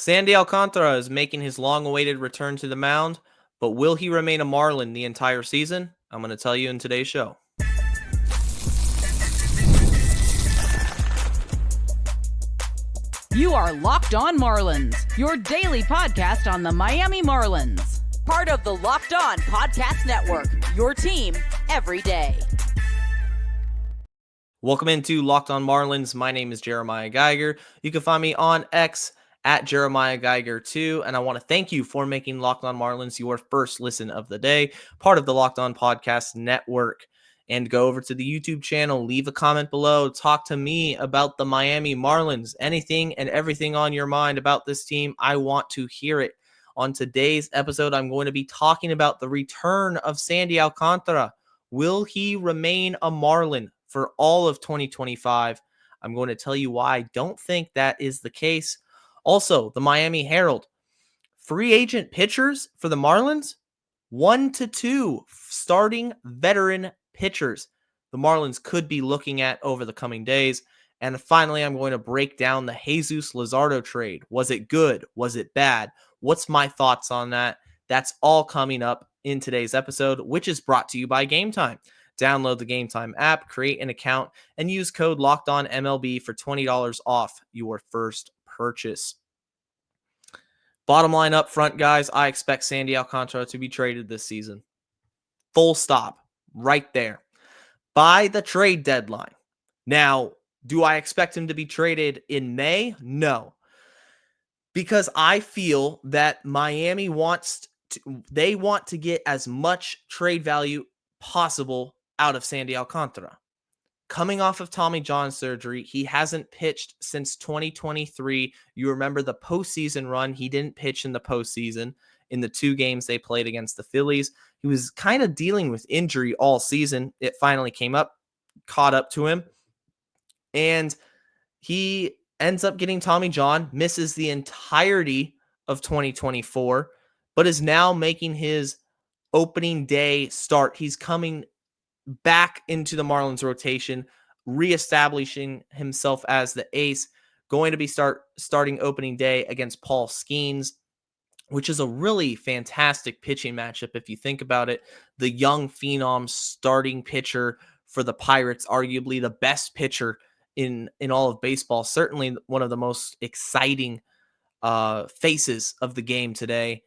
Sandy Alcantara is making his long-awaited return to the mound, but will he remain a Marlin the entire season? I'm going to tell you in today's show. You are Locked On Marlins, your daily podcast on the Miami Marlins. Part of the Locked On Podcast Network, your team every day. Welcome into Locked On Marlins. My name is Jeremiah Geiger. You can find me on X at Jeremiah Geiger 2, and I want to thank you for making Locked On Marlins your first listen of the day, part of the Locked On Podcast Network. And go over to the YouTube channel, leave a comment below, talk to me about the Miami Marlins, anything and everything on your mind about this team. I want to hear it. On today's episode, I'm going to be talking about the return of Sandy Alcantara. Will he remain a Marlin for all of 2025? I'm going to tell you why I don't think that is the case. Also, the Miami Herald. Free agent pitchers for the Marlins, 1 to 2 starting veteran pitchers the Marlins could be looking at over the coming days. And finally, I'm going to break down the Jesus Luzardo trade. Was it good? Was it bad? What's my thoughts on that? That's all coming up in today's episode, which is brought to you by Gametime. Download the Gametime app, create an account, and use code LOCKEDONMLB for $20 off your first purchase. Bottom line up front, guys, I expect Sandy Alcantara to be traded this season. Full stop. Right there. By the trade deadline. Now, do I expect him to be traded in May? No. Because I feel that Miami wants to get as much trade value possible out of Sandy Alcantara. Coming off of Tommy John surgery, he hasn't pitched since 2023. You remember the postseason run. He didn't pitch in the postseason in the 2 games they played against the Phillies. He was kind of dealing with injury all season. It finally caught up to him. And he ends up getting Tommy John, misses the entirety of 2024, but is now making his opening day start. He's coming back into the Marlins rotation, reestablishing himself as the ace, going to be starting opening day against Paul Skeens, which is a really fantastic pitching matchup if you think about it. The young phenom starting pitcher for the Pirates, arguably the best pitcher in all of baseball, certainly one of the most exciting faces of the game today,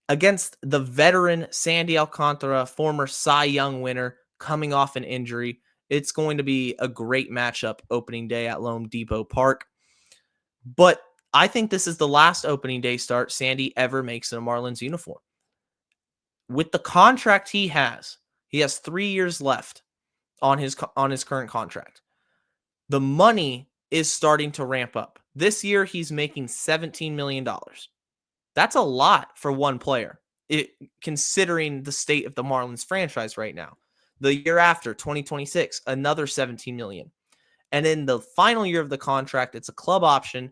against the veteran Sandy Alcantara, former Cy Young winner, coming off an injury. It's going to be a great matchup opening day at Lone Depot Park. But I think this is the last opening day start Sandy ever makes in a Marlins uniform. With the contract he has 3 years left on his current contract. The money is starting to ramp up. This year, he's making $17 million. That's a lot for one player, considering the state of the Marlins franchise right now. The year after, 2026, another $17 million. And in the final year of the contract, it's a club option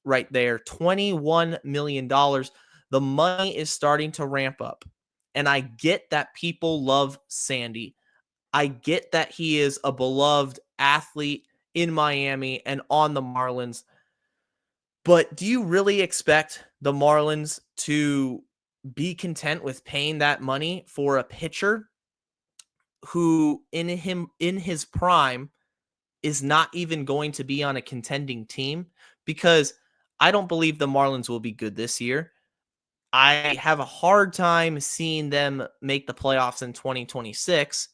right there, $21 million. The money is starting to ramp up. And I get that people love Sandy. I get that he is a beloved athlete in Miami and on the Marlins. But do you really expect the Marlins to be content with paying that money for a pitcher who in his prime is not even going to be on a contending team? Because I don't believe the Marlins will be good this year. I have a hard time seeing them make the playoffs in 2026.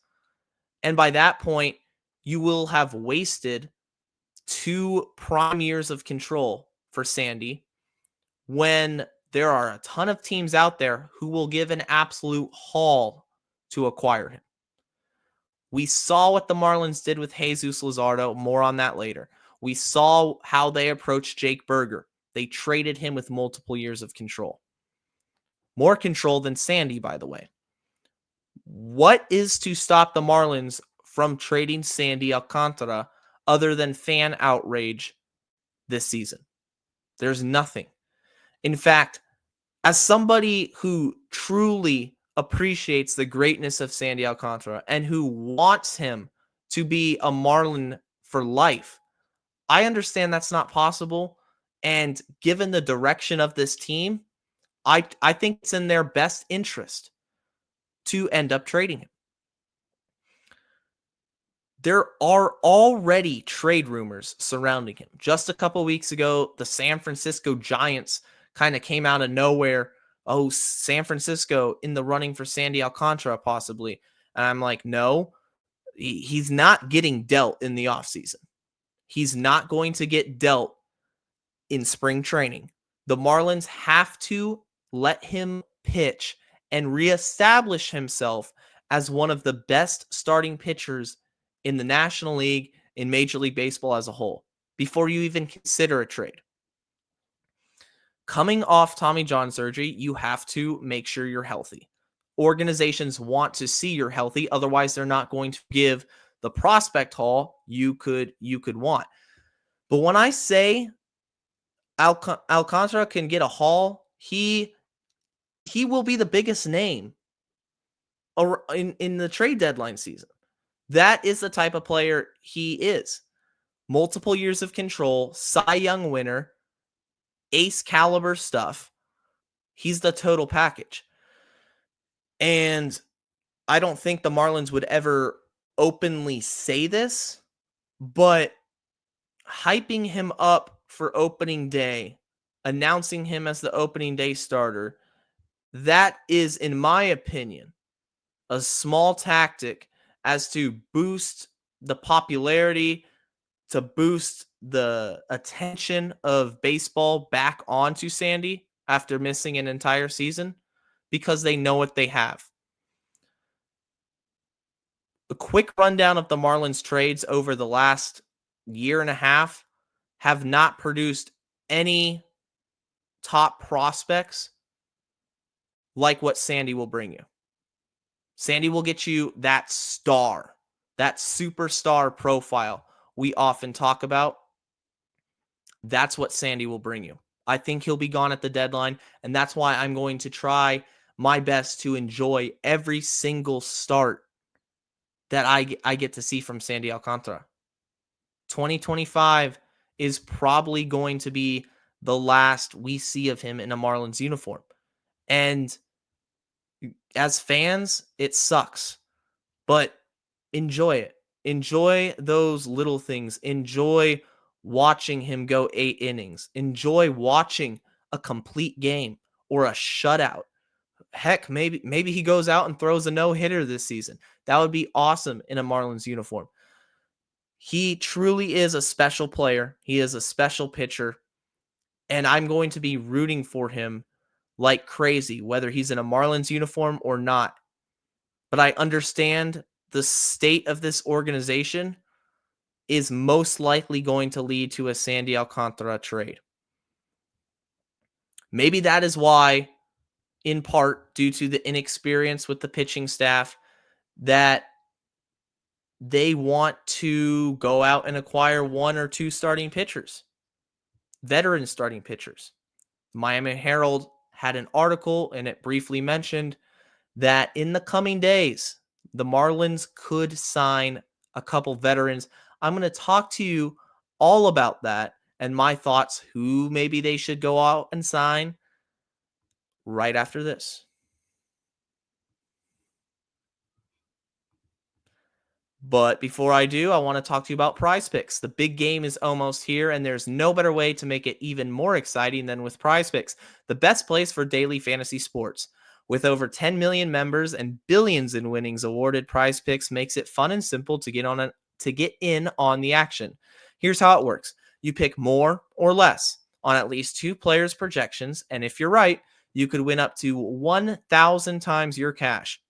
And by that point, you will have wasted 2 prime years of control for Sandy, when there are a ton of teams out there who will give an absolute haul to acquire him. We saw what the Marlins did with Jesus Luzardo. More on that later. We saw how they approached Jake Berger. They traded him with multiple years of control. More control than Sandy, by the way. What is to stop the Marlins from trading Sandy Alcantara other than fan outrage this season? There's nothing. In fact, as somebody who truly appreciates the greatness of Sandy Alcantara and who wants him to be a Marlin for life, I understand that's not possible And given the direction of this team, I think it's in their best interest to end up trading him. There are already trade rumors surrounding him. Just a couple weeks ago, the San Francisco Giants kind of came out of nowhere. Oh, San Francisco in the running for Sandy Alcantara, possibly. And I'm like, no, he's not getting dealt in the offseason. He's not going to get dealt in spring training. The Marlins have to let him pitch and reestablish himself as one of the best starting pitchers in the National League, in Major League Baseball as a whole, before you even consider a trade. Coming off Tommy John surgery, you have to make sure you're healthy. Organizations want to see you're healthy, otherwise they're not going to give the prospect haul you could want. But when I say Alcantara can get a haul, he will be the biggest name in the trade deadline season. That is the type of player he is. Multiple years of control, Cy Young winner, ace caliber stuff. He's the total package. And I don't think the Marlins would ever openly say this, but hyping him up for opening day, announcing him as the opening day starter, that is, in my opinion, a small tactic as to boost the popularity, to boost the attention of baseball back onto Sandy after missing an entire season, because they know what they have. A quick rundown of the Marlins trades over the last year and a half have not produced any top prospects like what Sandy will bring you. Sandy will get you that star, that superstar profile we often talk about. That's what Sandy will bring you. I think he'll be gone at the deadline, and that's why I'm going to try my best to enjoy every single start that I get to see from Sandy Alcantara. 2025 is probably going to be the last we see of him in a Marlins uniform. And as fans, it sucks, but enjoy it. Enjoy those little things. Enjoy watching him go 8 innings. Enjoy watching a complete game or a shutout. Heck, maybe he goes out and throws a no-hitter this season. That would be awesome in a Marlins uniform. He truly is a special player. He is a special pitcher, and I'm going to be rooting for him like crazy, whether he's in a Marlins uniform or not. But I understand the state of this organization is most likely going to lead to a Sandy Alcantara trade. Maybe that is why, in part due to the inexperience with the pitching staff, that they want to go out and acquire 1 or 2 starting pitchers, veteran starting pitchers. Miami Herald had an article, and it briefly mentioned that in the coming days, the Marlins could sign a couple veterans. I'm going to talk to you all about that and my thoughts, who maybe they should go out and sign, right after this. But before I do, I want to talk to you about PrizePicks. The big game is almost here, and there's no better way to make it even more exciting than with PrizePicks, the best place for daily fantasy sports. With over 10 million members and billions in winnings awarded, PrizePicks makes it fun and simple to get in on the action. Here's how it works. You pick more or less on at least 2 players' projections, and if you're right, you could win up to 1,000 times your cash.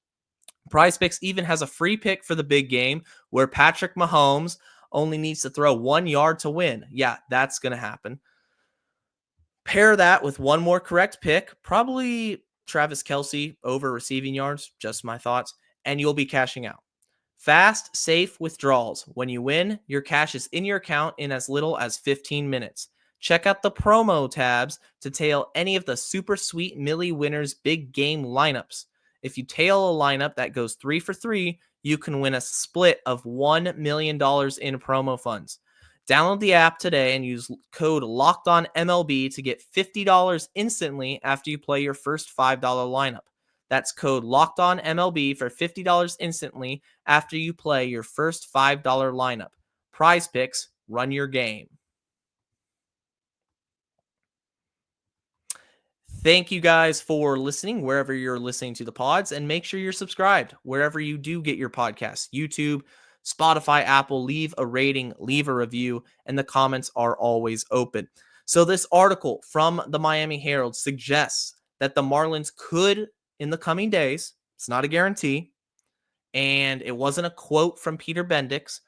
PrizePicks even has a free pick for the big game where Patrick Mahomes only needs to throw 1 yard to win. Yeah, that's going to happen. Pair that with one more correct pick, probably Travis Kelce over receiving yards, just my thoughts, and you'll be cashing out. Fast, safe withdrawals. When you win, your cash is in your account in as little as 15 minutes. Check out the promo tabs to tail any of the super sweet Millie winners big game lineups. If you tail a lineup that goes 3 for 3, you can win a split of $1 million in promo funds. Download the app today and use code LOCKEDONMLB to get $50 instantly after you play your first $5 lineup. That's code LOCKEDONMLB for $50 instantly after you play your first $5 lineup. PrizePicks, run your game. Thank you guys for listening wherever you're listening to the pods, and make sure you're subscribed wherever you do get your podcasts. YouTube, Spotify, Apple. Leave a rating, leave a review, and the comments are always open. So this article from the Miami Herald suggests that the Marlins could, in the coming days, it's not a guarantee, and it wasn't a quote from Peter Bendix,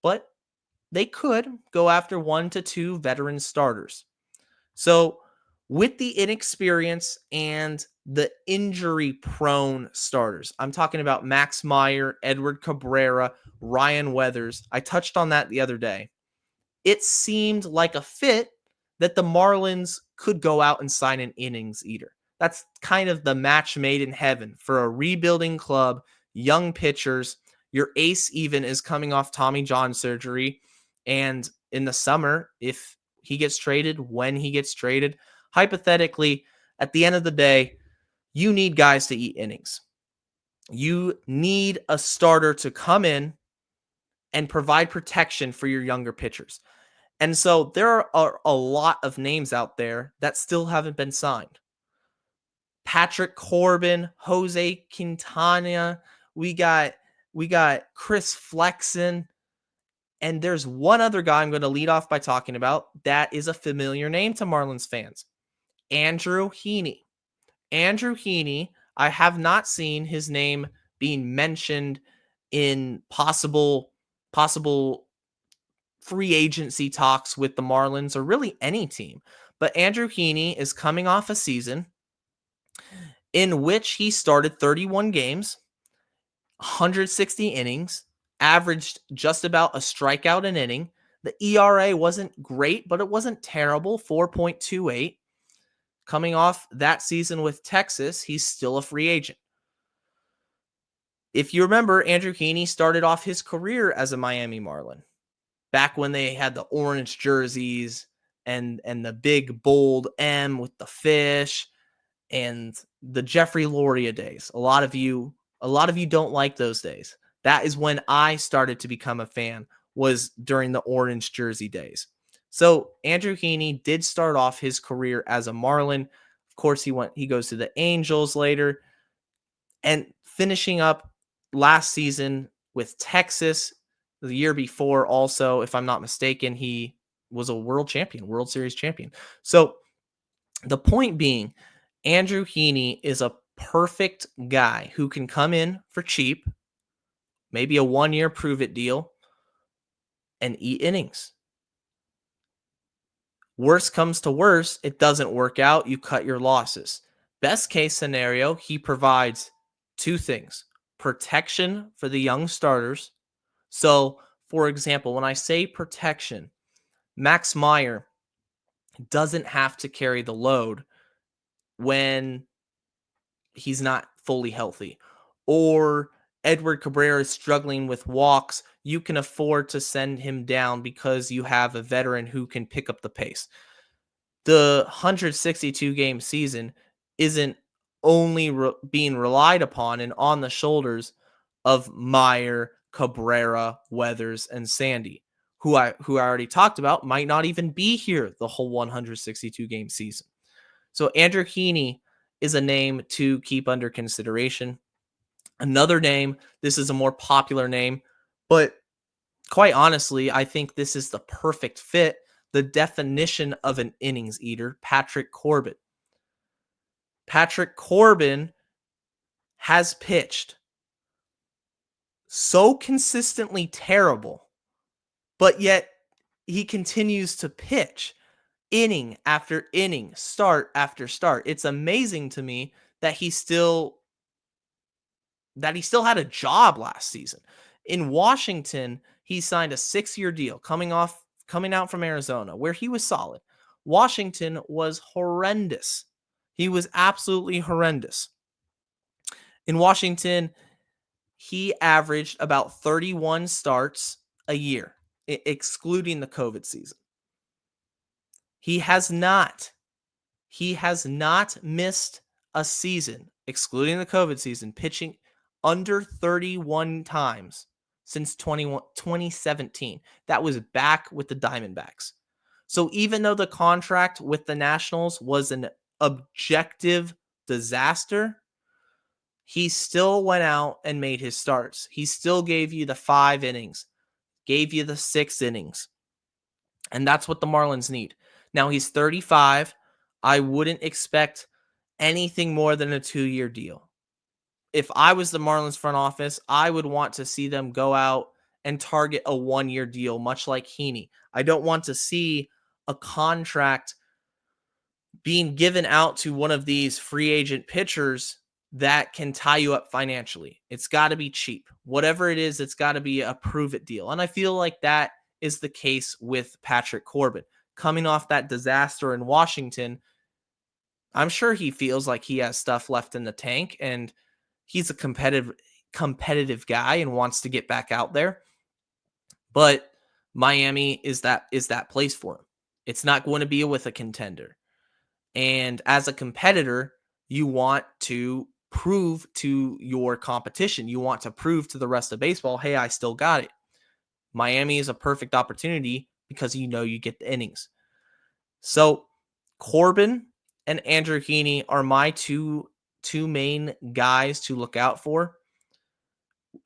but they could go after 1 to 2 veteran starters. So with the inexperience and the injury-prone starters, I'm talking about Max Meyer, Edward Cabrera, Ryan Weathers. I touched on that the other day. It seemed like a fit that the Marlins could go out and sign an innings eater. That's kind of the match made in heaven for a rebuilding club, young pitchers. Your ace even is coming off Tommy John surgery. And in the summer, if he gets traded, when he gets traded, hypothetically, at the end of the day, you need guys to eat innings. You need a starter to come in and provide protection for your younger pitchers. And so there are a lot of names out there that still haven't been signed. Patrick Corbin, Jose Quintana, we got Chris Flexen, and there's one other guy I'm going to lead off by talking about that is a familiar name to Marlins fans. Andrew Heaney. Andrew Heaney, I have not seen his name being mentioned in possible free agency talks with the Marlins or really any team. But Andrew Heaney is coming off a season in which he started 31 games, 160 innings, averaged just about a strikeout an inning. The ERA wasn't great, but it wasn't terrible, 4.28. Coming off that season with Texas, he's still a free agent. If you remember, Andrew Heaney started off his career as a Miami Marlin back when they had the orange jerseys and the big bold M with the fish and the Jeffrey Loria days. A lot of you don't like those days. That is when I started to become a fan, was during the orange jersey days. So Andrew Heaney did start off his career as a Marlin. Of course, he goes to the Angels later, and finishing up last season with Texas. The year before also, if I'm not mistaken, he was a World Series champion. So the point being, Andrew Heaney is a perfect guy who can come in for cheap, maybe a 1-year prove-it deal, and eat innings. Worst comes to worst, it doesn't work out, you cut your losses. Best case scenario, he provides 2 things: protection for the young starters. So, for example, when I say protection, Max Meyer doesn't have to carry the load when he's not fully healthy. Or Edward Cabrera is struggling with walks. You can afford to send him down because you have a veteran who can pick up the pace. The 162 game season isn't only being relied upon and on the shoulders of Meyer, Cabrera, Weathers, and Sandy, who I already talked about might not even be here the whole 162 game season. So Andrew Heaney is a name to keep under consideration. Another name, this is a more popular name, but quite honestly, I think this is the perfect fit, the definition of an innings eater, Patrick Corbin. Patrick Corbin has pitched so consistently terrible, but yet he continues to pitch inning after inning, start after start. It's amazing to me that he still had a job last season. In Washington, he signed a 6-year deal coming out from Arizona, where he was solid. Washington was horrendous. He was absolutely horrendous. In Washington, he averaged about 31 starts a year. excluding the COVID season. He has not missed a season, excluding the COVID season, pitching under 31 times since 2017. That was back with the Diamondbacks. So even though the contract with the Nationals was an objective disaster, he still went out and made his starts. He still gave you the 5 innings, gave you the 6 innings. And that's what the Marlins need. Now he's 35. I wouldn't expect anything more than a 2-year deal. If I was the Marlins front office, I would want to see them go out and target a 1-year deal, much like Heaney. I don't want to see a contract being given out to one of these free agent pitchers that can tie you up financially. It's got to be cheap. Whatever it is, it's got to be a prove it deal. And I feel like that is the case with Patrick Corbin. Coming off that disaster in Washington, I'm sure he feels like he has stuff left in the tank, and he's a competitive guy and wants to get back out there. But Miami is that place for him. It's not going to be with a contender. And as a competitor, you want to prove to your competition. You want to prove to the rest of baseball, hey, I still got it. Miami is a perfect opportunity because you know you get the innings. So Corbin and Andrew Heaney are my two main guys to look out for.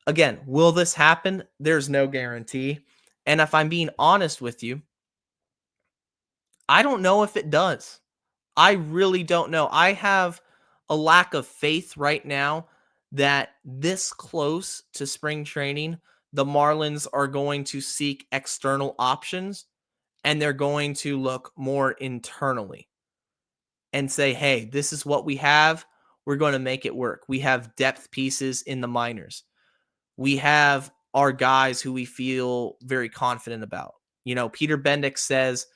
Again, will this happen? There's no guarantee. And if I'm being honest with you, I don't know if it does. I really don't know. I have a lack of faith right now that this close to spring training, the Marlins are going to seek external options and they're going to look more internally and say, hey, this is what we have. We're going to make it work. We have depth pieces in the minors. We have our guys who we feel very confident about. Peter Bendick says,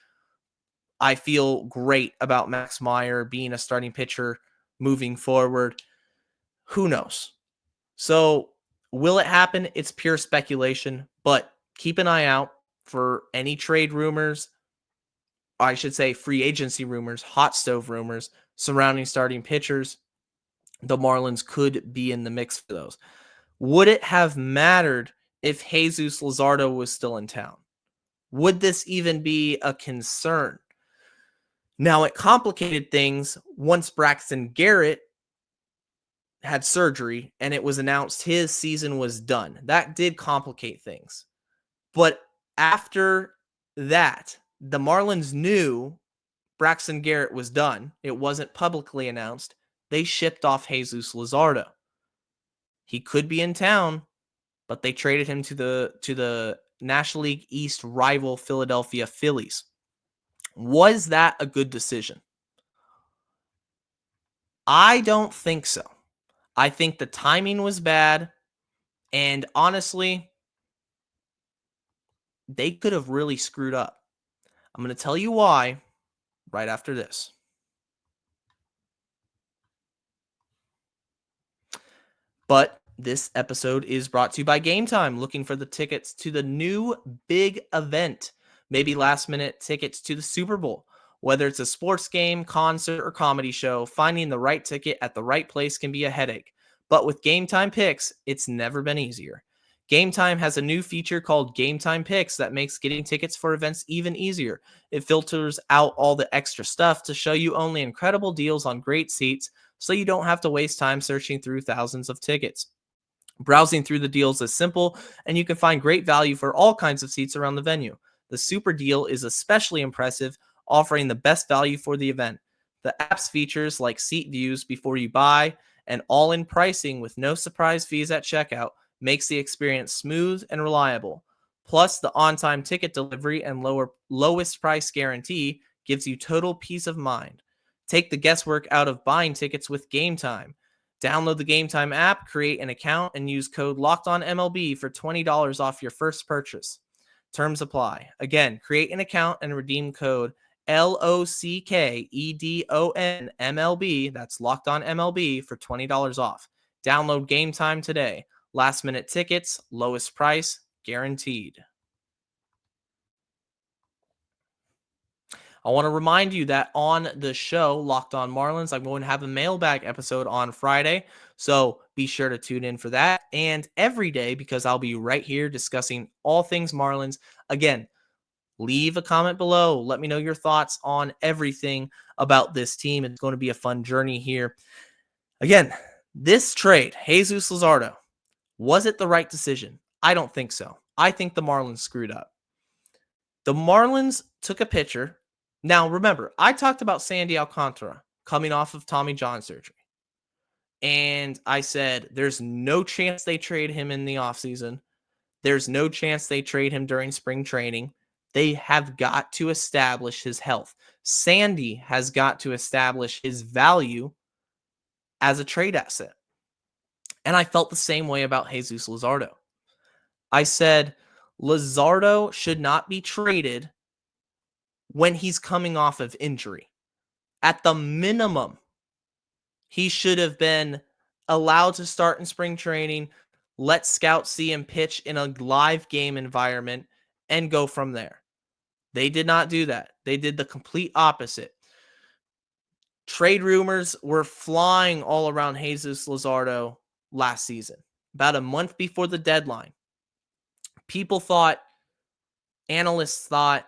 I feel great about Max Meyer being a starting pitcher moving forward. Who knows? So will it happen? It's pure speculation, but keep an eye out for any trade rumors. I should say free agency rumors, hot stove rumors surrounding starting pitchers. The Marlins could be in the mix for those. Would it have mattered if Jesus Luzardo was still in town? Would this even be a concern? Now, it complicated things once Braxton Garrett had surgery and it was announced his season was done. That did complicate things. But after that, the Marlins knew Braxton Garrett was done. It wasn't publicly announced. They shipped off Jesus Luzardo. He could be in town, but they traded him to the National League East rival Philadelphia Phillies. Was that a good decision? I don't think so. I think the timing was bad, and honestly, they could have really screwed up. I'm going to tell you why right after this. But this episode is brought to you by Gametime. Looking for the tickets to the new big event, maybe last minute tickets to the Super Bowl. Whether it's a sports game, concert, or comedy show, finding the right ticket at the right place can be a headache. But with Gametime Picks, it's never been easier. Gametime has a new feature called Gametime Picks that makes getting tickets for events even easier. It filters out all the extra stuff to show you only incredible deals on great seats, so you don't have to waste time searching through thousands of tickets. Browsing through the deals is simple, and you can find great value for all kinds of seats around the venue. The Super Deal is especially impressive, offering the best value for the event. The app's features like seat views before you buy and all-in pricing with no surprise fees at checkout makes the experience smooth and reliable. Plus, the on-time ticket delivery and lowest price guarantee gives you total peace of mind. Take the guesswork out of buying tickets with Gametime. Download the Gametime app, create an account, and use code LOCKEDONMLB for $20 off your first purchase. Terms apply. Again, create an account and redeem code LOCKEDONMLB. That's LOCKEDONMLB for $20 off. Download Gametime today. Last minute tickets, lowest price, guaranteed. I want to remind you that on the show, Locked On Marlins, I'm going to have a mailbag episode on Friday. So be sure to tune in for that. And every day, because I'll be right here discussing all things Marlins. Again, leave a comment below. Let me know your thoughts on everything about this team. It's going to be a fun journey here. Again, this trade, Jesus Luzardo, was it the right decision? I don't think so. I think the Marlins screwed up. The Marlins took a pitcher. Now, remember, I talked about Sandy Alcantara coming off of Tommy John surgery. And I said, there's no chance they trade him in the offseason. There's no chance they trade him during spring training. They have got to establish his health. Sandy has got to establish his value as a trade asset. And I felt the same way about Jesus Luzardo. I said, Luzardo should not be traded when he's coming off of injury. At the minimum, he should have been allowed to start in spring training, let scouts see him pitch in a live game environment, and go from there. They did not do that. They did the complete opposite. Trade rumors were flying all around Jesus Luzardo last season, about a month before the deadline. People thought, analysts thought,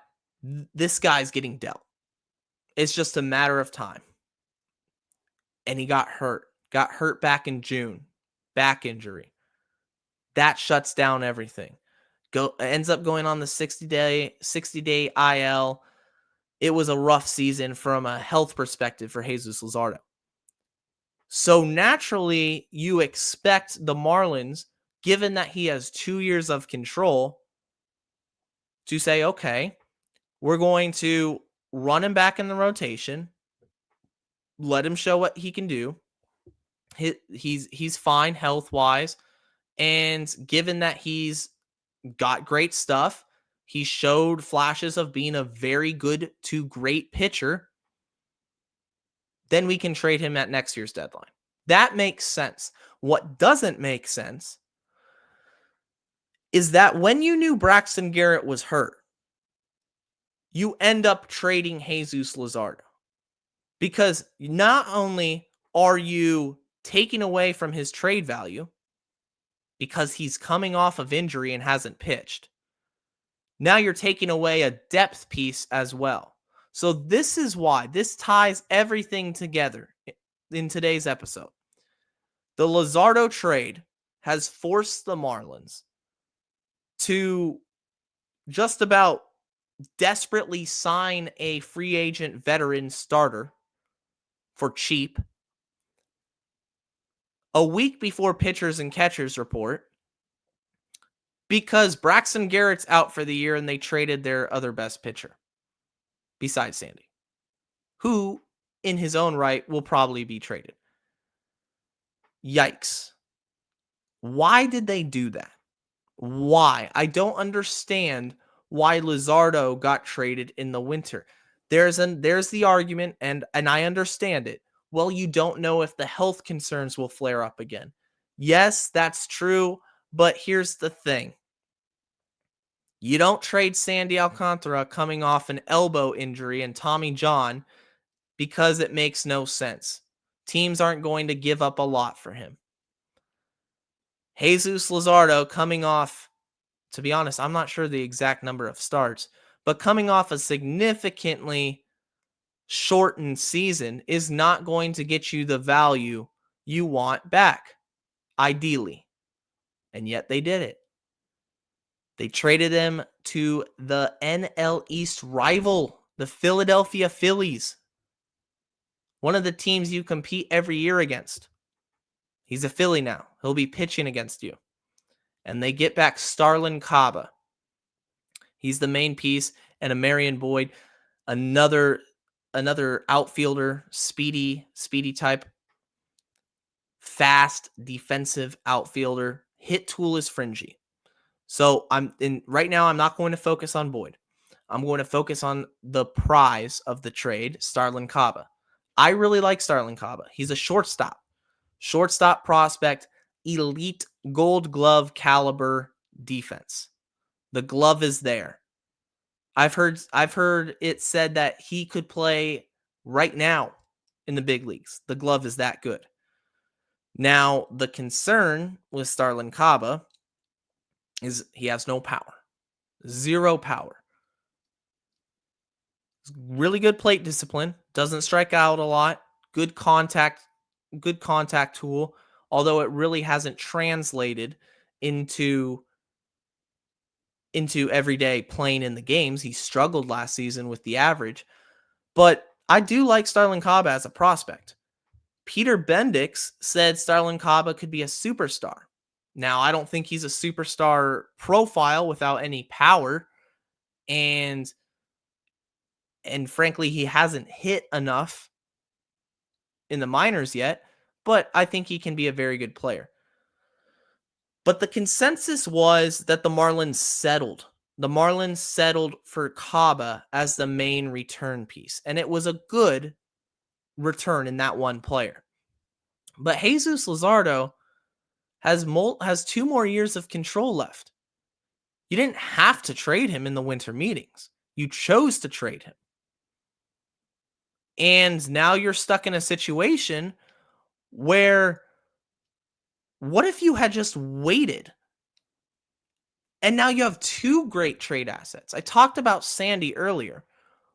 this guy's getting dealt. It's just a matter of time. And he got hurt back in June, back injury. That shuts down everything. Ends up going on the 60-day IL. It was a rough season from a health perspective for Jesus Luzardo. So naturally, you expect the Marlins, given that he has 2 years of control, to say, okay, we're going to run him back in the rotation, let him show what he can do. He's fine health-wise, and given that he's got great stuff, he showed flashes of being a very good to great pitcher, then we can trade him at next year's deadline. That makes sense. What doesn't make sense is that when you knew Braxton Garrett was hurt, you end up trading Jesus Luzardo. Because not only are you taking away from his trade value because he's coming off of injury and hasn't pitched, now you're taking away a depth piece as well. So this is why this ties everything together in today's episode. The Luzardo trade has forced the Marlins to just about desperately sign a free agent veteran starter for cheap a week before pitchers and catchers report, because Braxton Garrett's out for the year and they traded their other best pitcher besides Sandy, who in his own right will probably be traded. Yikes. Why did they do that? Why? I don't understand why Luzardo got traded in the winter. There's the argument, and I understand it. Well, you don't know if the health concerns will flare up again. Yes, that's true, but here's the thing. You don't trade Sandy Alcantara coming off an elbow injury and Tommy John because it makes no sense. Teams aren't going to give up a lot for him. Jesus Luzardo coming off, to be honest, I'm not sure the exact number of starts, but coming off a significantly shortened season is not going to get you the value you want back, ideally. And yet they did it. They traded him to the NL East rival, the Philadelphia Phillies, one of the teams you compete every year against. He's a Philly now. He'll be pitching against you. And they get back Starlin Caba. He's the main piece. And a Marion Boyd, another outfielder, speedy type, fast defensive outfielder. Hit tool is fringy. So right now I'm not going to focus on Boyd. I'm going to focus on the prize of the trade, Starlin Caba. I really like Starlin Caba. He's a shortstop prospect, elite Gold Glove caliber defense. The glove is there. I've heard it said that he could play right now in the big leagues. The glove is that good. Now, the concern with Starlin Caba is he has no power. Zero power. Really good plate discipline, doesn't strike out a lot, good contact tool, although it really hasn't translated into everyday playing in the games. He struggled last season with the average, but I do like Starlin Caba as a prospect. Peter Bendix said Starlin Caba could be a superstar. Now, I don't think he's a superstar profile without any power, and frankly, he hasn't hit enough in the minors yet, but I think he can be a very good player. But the consensus was that the Marlins settled. The Marlins settled for Caba as the main return piece, and it was a good return in that one player. But Jesus Luzardo has 2 more years of control left. You didn't have to trade him in the winter meetings. You chose to trade him. And now you're stuck in a situation where, what if you had just waited? And now you have 2 great trade assets. I talked about Sandy earlier.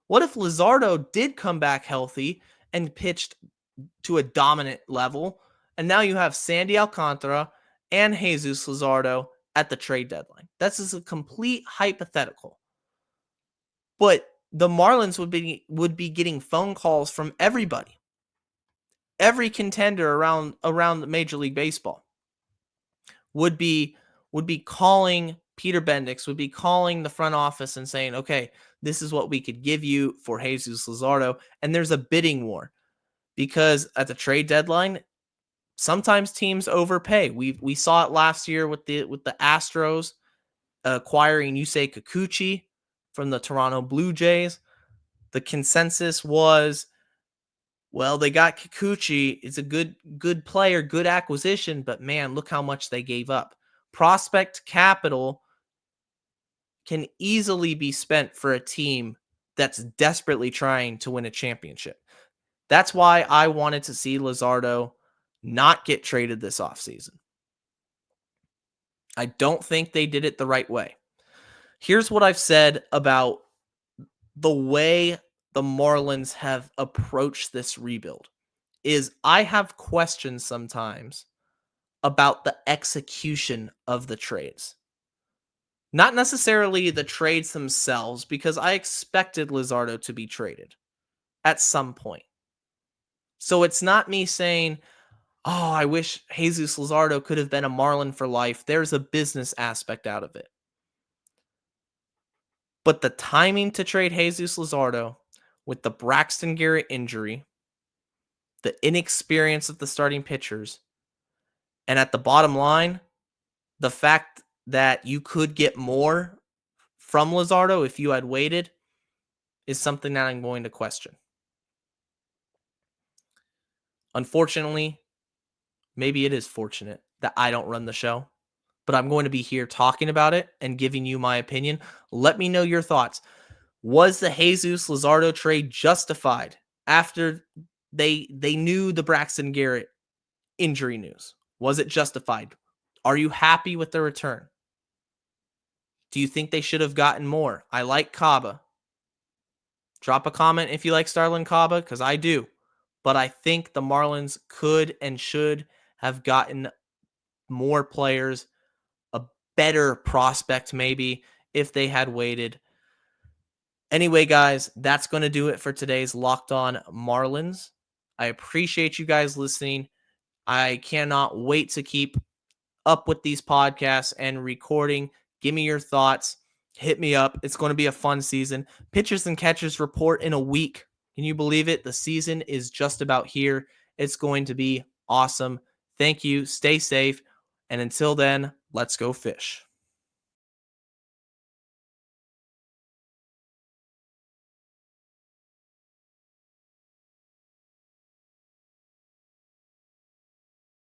What if Luzardo did come back healthy and pitched to a dominant level, and now you have Sandy Alcantara and Jesus Luzardo at the trade deadline? That's just a complete hypothetical. But the Marlins would be getting phone calls from everybody. Every contender around Major League Baseball would be calling Peter Bendix, would be calling the front office and saying, okay, this is what we could give you for Jesus Luzardo. And there's a bidding war, because at the trade deadline, sometimes teams overpay. We saw it last year with the Astros acquiring Yusei Kikuchi from the Toronto Blue Jays. The consensus was, well, they got Kikuchi. It's a good player, good acquisition, but man, look how much they gave up. Prospect capital can easily be spent for a team that's desperately trying to win a championship. That's why I wanted to see Luzardo not get traded this offseason. I don't think they did it the right way. Here's what I've said about the way the Marlins have approached this rebuild is I have questions sometimes about the execution of the trades. Not necessarily the trades themselves, because I expected Luzardo to be traded at some point. So it's not me saying, oh, I wish Jesus Luzardo could have been a Marlin for life. There's a business aspect out of it. But the timing to trade Jesus Luzardo with the Braxton Garrett injury, the inexperience of the starting pitchers, and at the bottom line, the fact that you could get more from Luzardo if you had waited, is something that I'm going to question. Unfortunately, maybe it is fortunate that I don't run the show, but I'm going to be here talking about it and giving you my opinion. Let me know your thoughts. Was the Jesus Luzardo trade justified after they knew the Braxton Garrett injury news? Was it justified? Are you happy with the return? Do you think they should have gotten more? I like Caba. Drop a comment if you like Starlin Caba, because I do. But I think the Marlins could and should have gotten more players, a better prospect maybe, if they had waited. Anyway, guys, that's going to do it for today's Locked On Marlins. I appreciate you guys listening. I cannot wait to keep up with these podcasts and recording. Give me your thoughts. Hit me up. It's going to be a fun season. Pitchers and catchers report in a week. Can you believe it? The season is just about here. It's going to be awesome. Thank you. Stay safe. And until then, let's go fish.